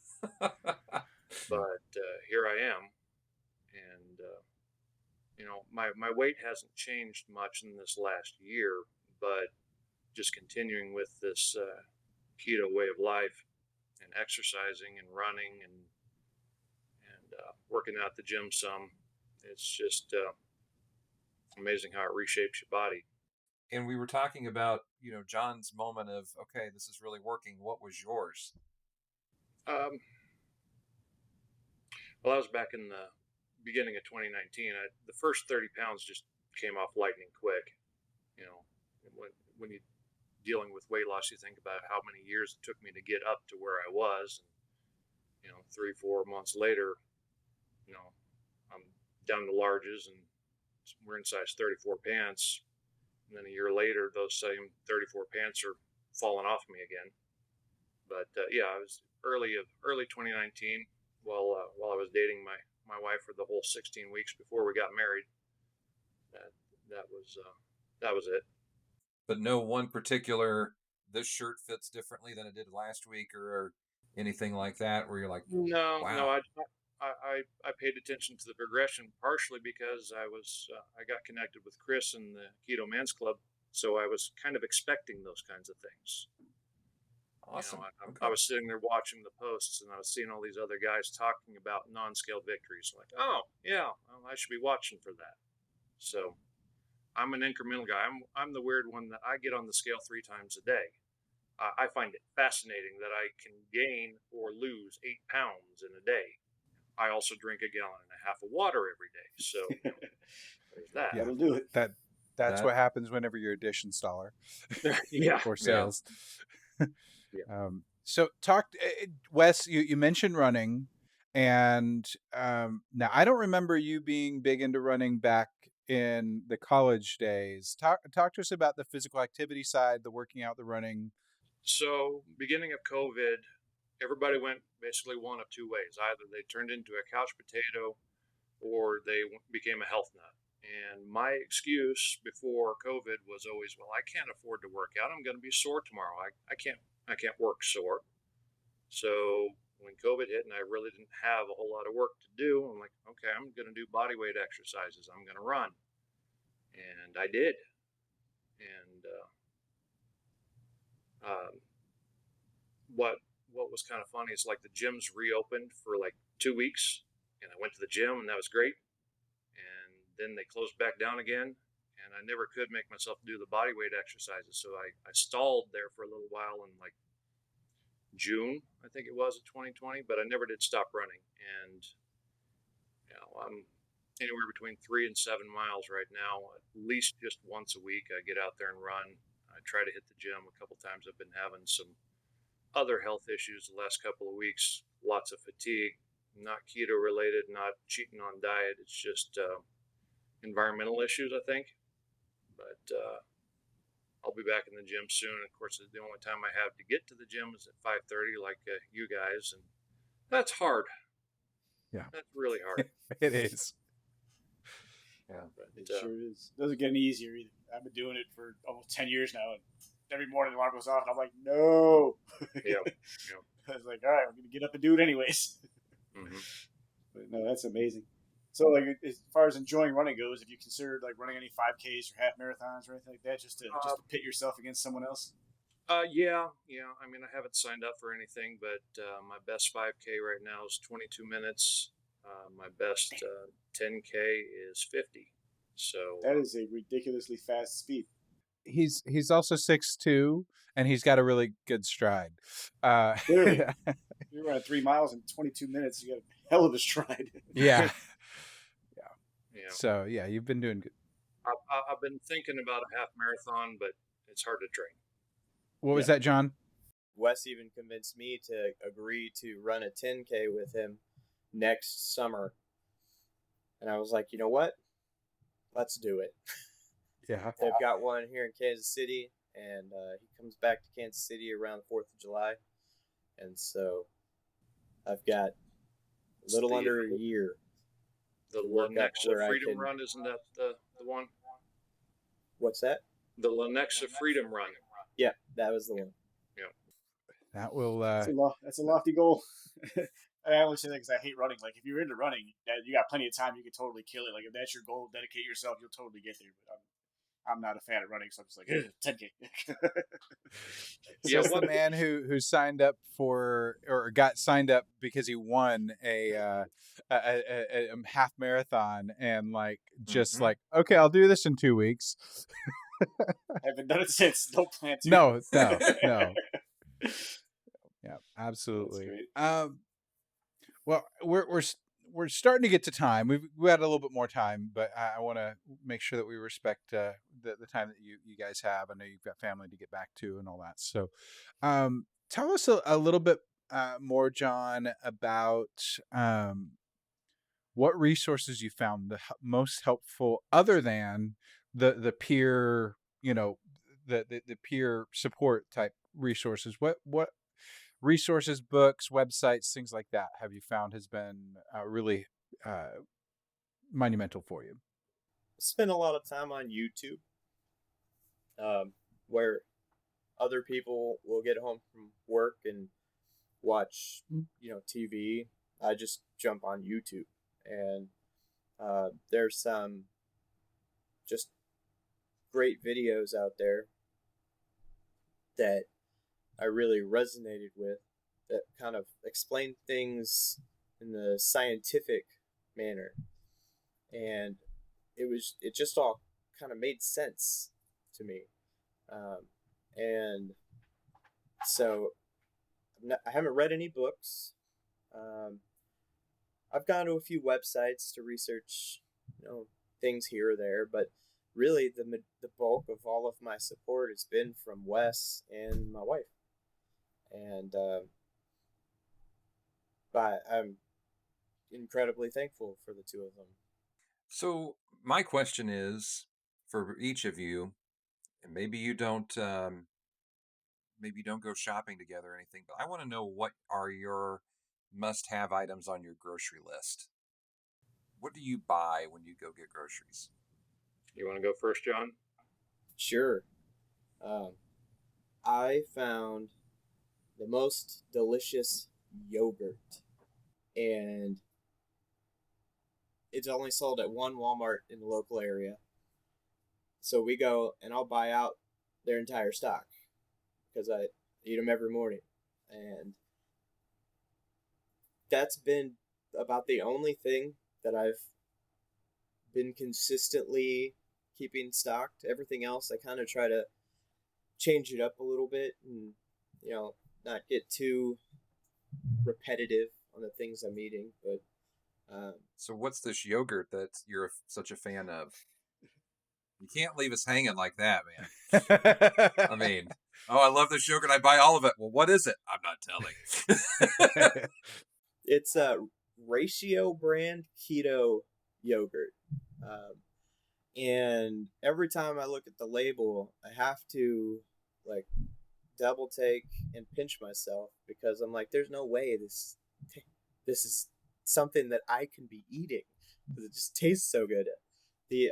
But here I am, and my weight hasn't changed much in this last year, but just continuing with this keto way of life and exercising and running and working out at the gym some, it's just amazing how it reshapes your body. And we were talking about, John's moment of, okay, this is really working. What was yours? Um, well, I was back in the beginning of 2019. The first 30 pounds just came off lightning quick. You know, when you're dealing with weight loss, you think about how many years it took me to get up to where I was. And, 3, 4 months later, I'm down to larges and wearing size 34 pants. And then a year later, those same 34 pants are falling off me again. But yeah, I was early 2019 while I was dating my wife for the whole 16 weeks before we got married. That that was it. But no one particular this shirt fits differently than it did last week, or anything like that, where you're like, No, no, wow, I paid attention to the progression partially because I got connected with Chris in the Keto Men's Club, so I was kind of expecting those kinds of things. awesome. I was sitting there watching the posts, and I was seeing all these other guys talking about non-scale victories. Like, oh yeah, well, I should be watching for that. So I'm an incremental guy. I'm the weird one that I get on the scale 3 times a day. I find it fascinating that I can gain or lose 8 pounds in a day. I also drink a gallon and a half of water every day. So there's that. Yeah. That'll do it. That's That- what happens whenever you're a dish installer Yeah. or sales. Yeah. So Wes, you mentioned running, and now I don't remember you being big into running back in the college days. Talk to us about the physical activity side, the working out, the running. So beginning of COVID, everybody went basically one of 2 ways. Either they turned into a couch potato or they became a health nut. And my excuse before COVID was always, well, I can't afford to work out. I'm going to be sore tomorrow. I can't work sore. So when COVID hit and I really didn't have a whole lot of work to do, I'm like, okay, I'm going to do body weight exercises. I'm going to run. And I did. And what was kind of funny is like the gyms reopened for like 2 weeks, and I went to the gym, and that was great. And then they closed back down again, and I never could make myself do the body weight exercises. So I stalled there for a little while in like June, I think it was, of 2020, but I never did stop running. And I'm anywhere between 3 and 7 miles right now. At least just once a week, I get out there and run. I try to hit the gym a couple times. I've been having some other health issues the last couple of weeks. Lots of fatigue, not keto related, not cheating on diet. It's just environmental issues, I think. But I'll be back in the gym soon. Of course, the only time I have to get to the gym is at 5:30, like you guys, and that's hard. Yeah, that's really hard. It is. Yeah, it sure is. It doesn't get any easier either. I've been doing it for almost 10 years now, and every morning the alarm goes off, and I'm like, no. Yeah. I was like, all right, I'm going to get up and do it anyways. Mm-hmm. But no, that's amazing. So, like, as far as enjoying running goes, have you considered like running any 5Ks or half marathons or anything like that, just to pit yourself against someone else? Yeah. I mean, I haven't signed up for anything, but my best 5K right now is 22 minutes. My best 10K is 50. So that is a ridiculously fast speed. He's also 6'2", and he's got a really good stride. Clearly, you're running 3 miles in 22 minutes. You got a hell of a stride. Yeah. Yeah. So yeah, you've been doing good. I've been thinking about a half marathon, but it's hard to train. What was that, John? Wes even convinced me to agree to run a 10K with him next summer. And I was like, you know what? Let's do it. Yeah. They've got one here in Kansas City, and he comes back to Kansas City around the 4th of July. And so I've got a little under a year. The Lenexa Freedom Run, isn't that the one? What's that? The Lenexa Freedom Run. Yeah, that was the one. Yeah. That will. That's a lofty goal. I only say that because I hate running. Like, if you're into running, you got plenty of time. You can totally kill it. Like, if that's your goal, dedicate yourself. You'll totally get there. But I'm not a fan of running, so I'm just like 10K. So it's the man who signed up for or got signed up because he won a half marathon and like just like, okay, I'll do this in 2 weeks. I haven't done it since. Don't plan to. No. Yeah, absolutely. Well, we're starting to get to time. We've got a little bit more time, but I want to make sure that we respect the time that you guys have. I know you've got family to get back to and all that. So, tell us a little bit more, John, about what resources you found the most helpful, other than the peer, the peer support type resources. What resources, books, websites, things like that have you found has been really monumental for you? Spend a lot of time on YouTube, where other people will get home from work and watch, TV. I just jump on YouTube, and there's some just great videos out there that I really resonated with, that kind of explain things in the scientific manner, and it just all kind of made sense to me, and so I haven't read any books. Um, I've gone to a few websites to research, things here or there, but really the bulk of all of my support has been from Wes and my wife, and but I'm incredibly thankful for the two of them. So my question is for each of you, and maybe you don't go shopping together or anything, but I want to know what are your must-have items on your grocery list. What do you buy when you go get groceries? You want to go first, John? Sure. Um, I found the most delicious yogurt, and it's only sold at one Walmart in the local area. So we go and I'll buy out their entire stock because I eat them every morning. And that's been about the only thing that I've been consistently keeping stocked. Everything else, I kind of try to change it up a little bit and, not get too repetitive on the things I'm eating. But So what's this yogurt that you're such a fan of? You can't leave us hanging like that, man. I mean, oh, I love this yogurt. I buy all of it. Well, what is it? I'm not telling. It's a Ratio brand keto yogurt. And every time I look at the label, I have to like double take and pinch myself because I'm like, there's no way this is something that I can be eating because it just tastes so good. The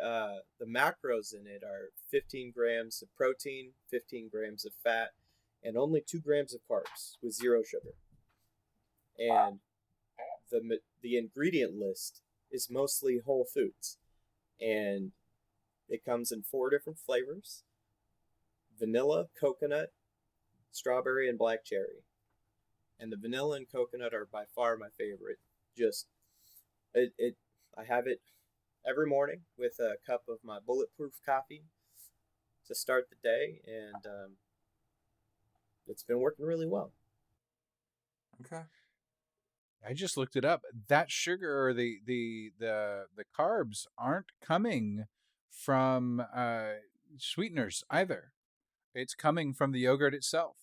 macros in it are 15 grams of protein, 15 grams of fat, and only 2 grams of carbs with 0 sugar. And the ingredient list is mostly whole foods, and it comes in 4 different flavors: vanilla, coconut, strawberry, and black cherry. And the vanilla and coconut are by far my favorite. Just I have it every morning with a cup of my bulletproof coffee to start the day, and it's been working really well. Okay. I just looked it up. That sugar or the carbs aren't coming from sweeteners either. It's coming from the yogurt itself,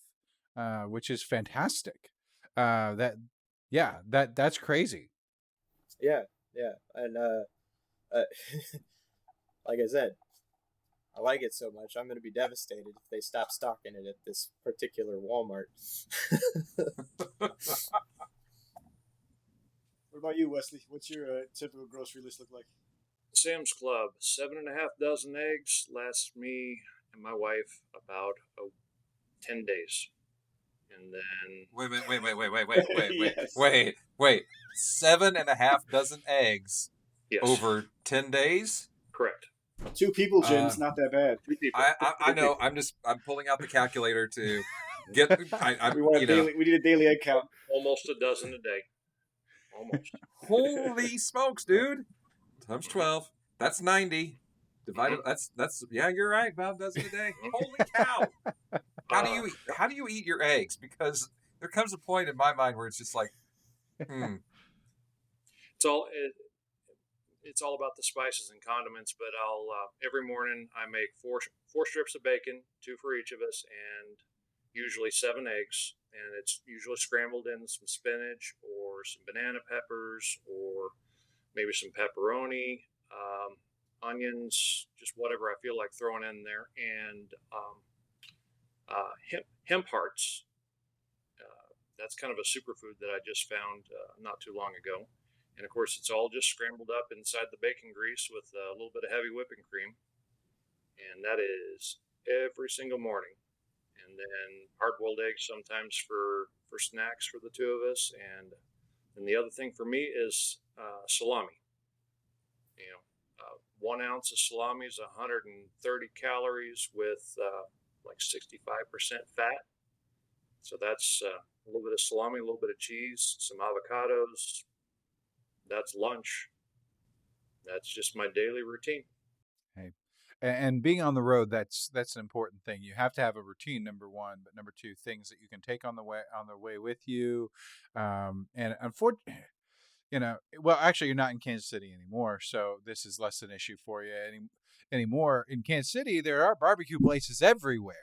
which is fantastic. That's crazy. Yeah, and like I said, I like it so much. I'm going to be devastated if they stop stocking it at this particular Walmart. What about you, Wesley? What's your typical grocery list look like? Sam's Club, 7.5 dozen eggs lasts me and my wife about 10 days. And then wait. 7.5 dozen eggs yes, over 10 days? correct. 2 people, Jim. It's not that bad. 3 people. I know. I'm pulling out the calculator to get. We need a daily egg count. Almost a dozen a day. Almost. Holy smokes, dude! Times 12. That's 90. Divided. That's yeah. You're right. About a dozen a day. Holy cow! How do you eat your eggs? Because there comes a point in my mind where it's just like, It's all about the spices and condiments. But I'll every morning I make four strips of bacon, 2 for each of us, and usually 7 eggs. And it's usually scrambled in some spinach or some banana peppers or maybe some pepperoni, onions, just whatever I feel like throwing in there, and hemp hearts. That's kind of a superfood that I just found not too long ago. And of course, it's all just scrambled up inside the bacon grease with a little bit of heavy whipping cream. And that is every single morning. And then hard-boiled eggs sometimes for snacks for the two of us. And the other thing for me is salami. You know, 1 ounce of salami is 130 calories with like 65% fat. So that's a little bit of salami, a little bit of cheese, some avocados. That's lunch. That's just my daily routine. Hey, and being on the road, that's an important thing. You have to have a routine, number one, but number two, things that you can take on the way with you. And unfortunately, well, actually, you're not in Kansas City anymore, so this is less an issue for you anymore. In Kansas City, there are barbecue places everywhere,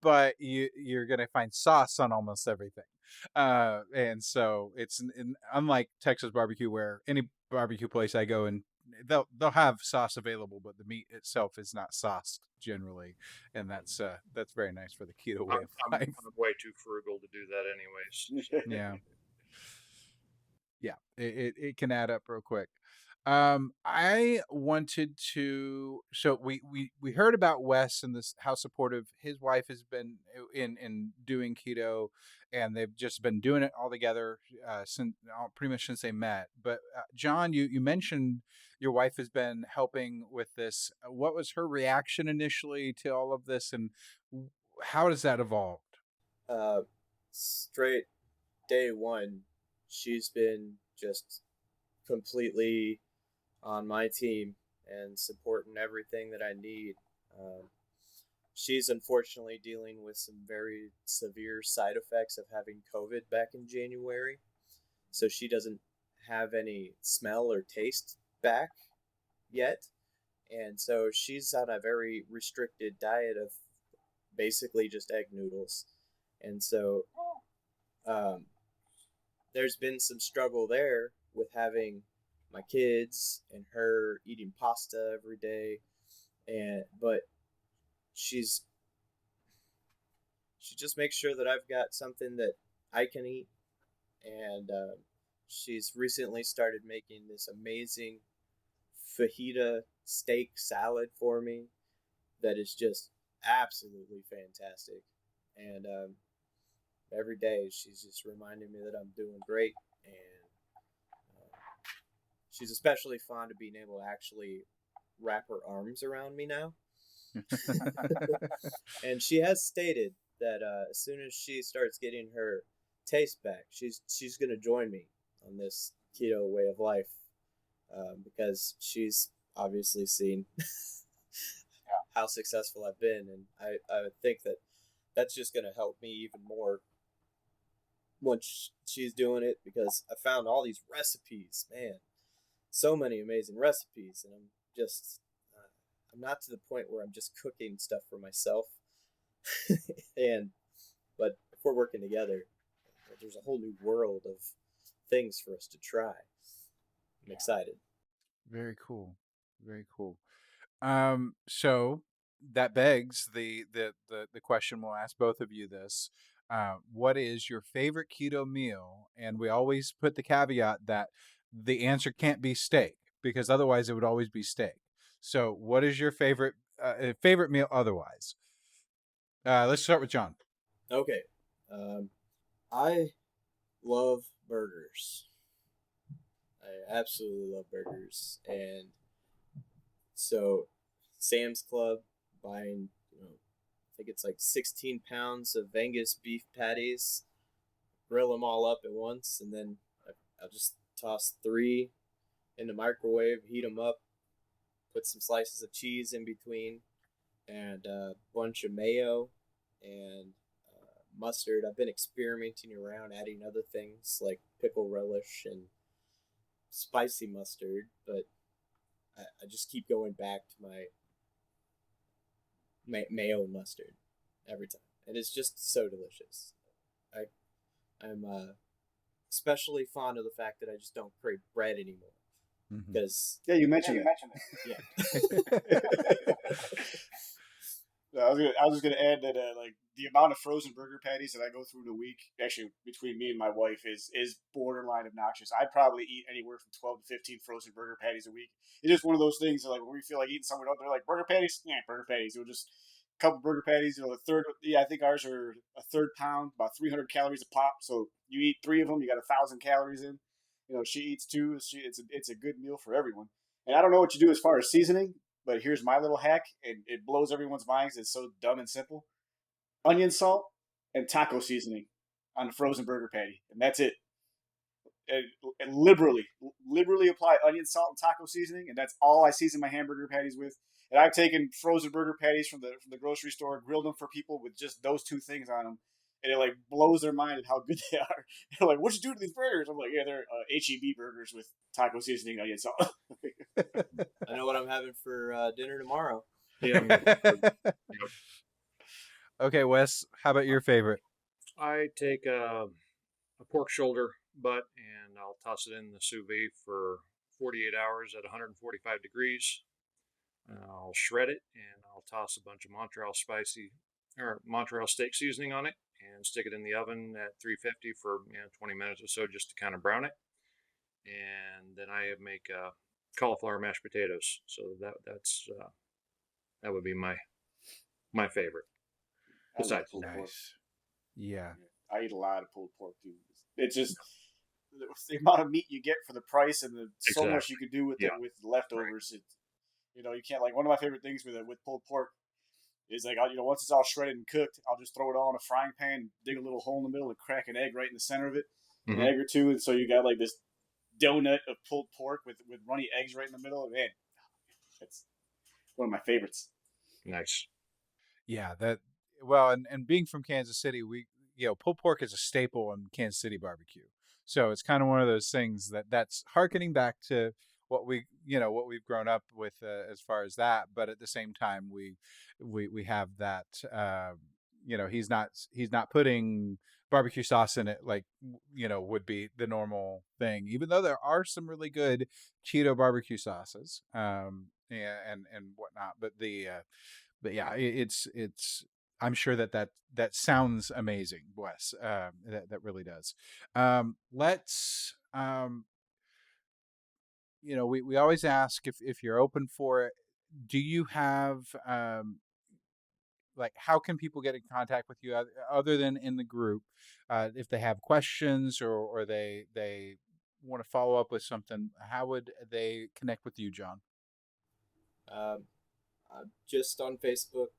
but you're gonna find sauce on almost everything. And so it's unlike Texas barbecue, where any barbecue place I go in, they'll have sauce available, but the meat itself is not sauced generally, and that's very nice for the keto way of life. I'm way too frugal to do that, anyways. So. Yeah. Yeah, it can add up real quick. I wanted to. So we heard about Wes and this, how supportive his wife has been in doing keto, and they've just been doing it all together since pretty much since they met. But John, you mentioned your wife has been helping with this. What was her reaction initially to all of this, and how does that evolve? Straight day one, she's been just completely on my team and supporting everything that I need. She's unfortunately dealing with some very severe side effects of having COVID back in January. So she doesn't have any smell or taste back yet. And so she's on a very restricted diet of basically just egg noodles. And so there's been some struggle there with having my kids and her eating pasta every day, but she just makes sure that I've got something that I can eat, and she's recently started making this amazing fajita steak salad for me that is just absolutely fantastic, and every day she's just reminding me that I'm doing great, and she's especially fond of being able to actually wrap her arms around me now. And she has stated that as soon as she starts getting her taste back, she's going to join me on this keto way of life, because she's obviously seen how successful I've been, and I would think that that's just going to help me even more once she's doing it, because I found all these recipes, man, so many amazing recipes, and I'm not to the point where I'm just cooking stuff for myself. But if we're working together, there's a whole new world of things for us to try. I'm excited. Very cool. Very cool. So that begs the question. We'll ask both of you this. What is your favorite keto meal? And we always put the caveat that the answer can't be steak, because otherwise it would always be steak. So what is your favorite meal otherwise? Let's start with John. Okay. I love burgers. I absolutely love burgers. And so Sam's Club, buying, I think it's like 16 pounds of Angus beef patties, grill them all up at once, and then I'll just toss 3 in the microwave, heat them up, put some slices of cheese in between, and a bunch of mayo and mustard. I've been experimenting around adding other things like pickle relish and spicy mustard, but I just keep going back to my mayo and mustard every time, and it's just so delicious. I'm especially fond of the fact that I just don't crave bread anymore. Because you mentioned that. Yeah. I was just gonna add that like the amount of frozen burger patties that I go through in a week, actually between me and my wife, is borderline obnoxious. I'd probably eat anywhere from 12 to 15 frozen burger patties a week. It's just one of those things that, like, when we feel like eating somewhere else, they're like, burger patties, yeah, burger patties. We'll just couple burger patties. A third. Yeah, I think ours are a third pound, about 300 calories a pop. So you eat 3 of them, you got 1,000 calories in. She eats 2. It's a good meal for everyone. And I don't know what you do as far as seasoning, but here's my little hack, and it blows everyone's minds. It's so dumb and simple: onion salt and taco seasoning on a frozen burger patty, and that's it. And liberally apply onion, salt, and taco seasoning, and that's all I season my hamburger patties with. And I've taken frozen burger patties from the grocery store, grilled them for people with just those 2 things on them, and it like blows their mind at how good they are. They're like, "What'd you do to these burgers?" I'm like, "Yeah, they're HEB burgers with taco seasoning, onion, salt." I know what I'm having for dinner tomorrow. Yeah. Okay, Wes, how about your favorite? I take a pork shoulder butt and I'll toss it in the sous vide for 48 hours at 145 degrees. I'll shred it and I'll toss a bunch of Montreal steak seasoning on it and stick it in the oven at 350 for 20 minutes or so just to kind of brown it. And then I make cauliflower mashed potatoes. So that would be my favorite. Besides pulled pork. Yeah. I eat a lot of pulled pork too. It's just the amount of meat you get for the price, and so much you could do with with the leftovers. Right. You can't, like, one of my favorite things with pulled pork is, like, once it's all shredded and cooked, I'll just throw it all in a frying pan, dig a little hole in the middle, and crack an egg right in the center of it, an egg or two, and so you got like this donut of pulled pork with runny eggs right in the middle. Man, that's one of my favorites. Nice. Yeah, and being from Kansas City, pulled pork is a staple in Kansas City barbecue. So it's kind of one of those things that's hearkening back to what we've grown up with as far as that. But at the same time, we have that. He's not putting barbecue sauce in it like would be the normal thing. Even though there are some really good Keto barbecue sauces, and whatnot. But yeah, it's. I'm sure that sounds amazing, Wes. That really does. Let's. We always ask if you're open for it. Do you have like, how can people get in contact with you other than in the group? If they have questions or they want to follow up with something, how would they connect with you, John? Just on Facebook.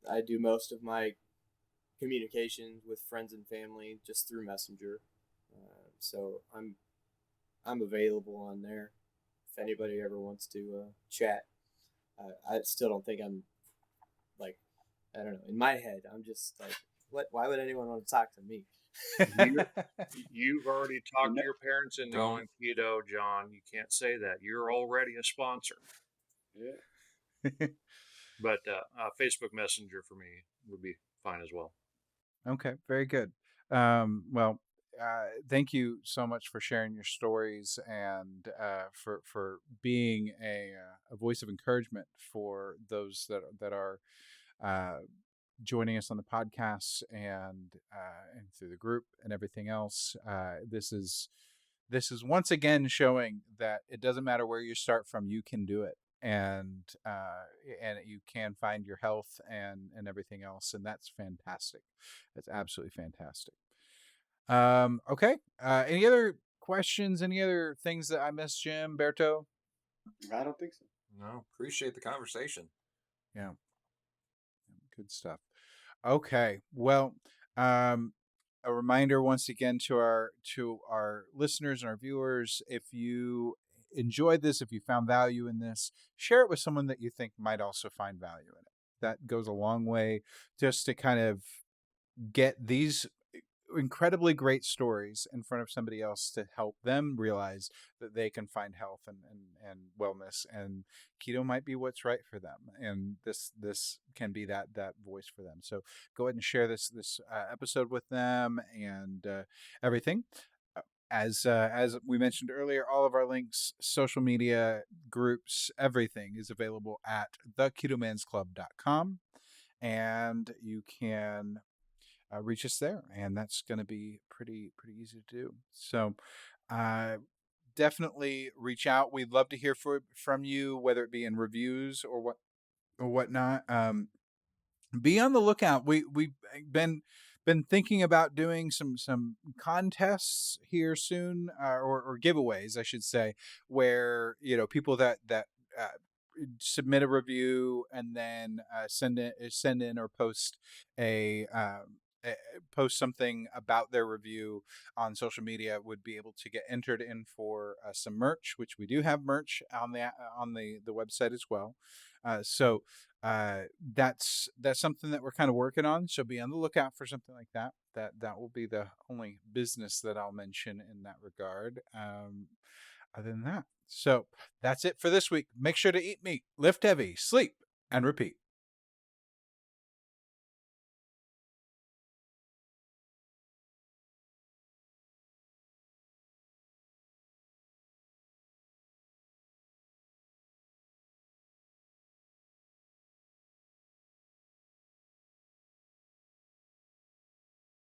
I do most of my communications with friends and family just through Messenger. So I'm available on there if anybody ever wants to chat. I still don't think I'm, like, I don't know, in my head I'm just like, why would anyone want to talk to me? You've already talked to your parents into going keto, John. You can't say that. You're already a sponsor. Yeah. But Facebook Messenger for me would be fine as well. Okay, very good. Thank you so much for sharing your stories and for being a voice of encouragement for those that are joining us on the podcast and through the group and everything else. This is once again showing that it doesn't matter where you start from, you can do it. And you can find your health and everything else, and that's fantastic. That's absolutely fantastic. Okay. Any other questions? Any other things that I missed, Jim, Berto? I don't think so. No, appreciate the conversation. Yeah. Good stuff. Okay. Well, a reminder once again to our listeners and our viewers: if you enjoyed this, if you found value in this, share it with someone that you think might also find value in it. That goes a long way just to kind of get these incredibly great stories in front of somebody else to help them realize that they can find health and wellness, and keto might be what's right for them, and this can be that voice for them. So go ahead and share this episode with them and everything. As we mentioned earlier, all of our links, social media, groups, everything is available at theketomansclub.com, and you can reach us there, and that's going to be pretty easy to do. So definitely reach out. We'd love to hear from you, whether it be in reviews or or whatnot. Be on the lookout. We've been thinking about doing some contests here soon, or giveaways, I should say, where people that uh, submit a review and then send in or post post something about their review on social media would be able to get entered in for some merch, which we do have merch on the website as well. So that's something that we're kind of working on. So be on the lookout for something like that. That will be the only business that I'll mention in that regard. Other than that, so that's it for this week. Make sure to eat meat, lift heavy, sleep, and repeat.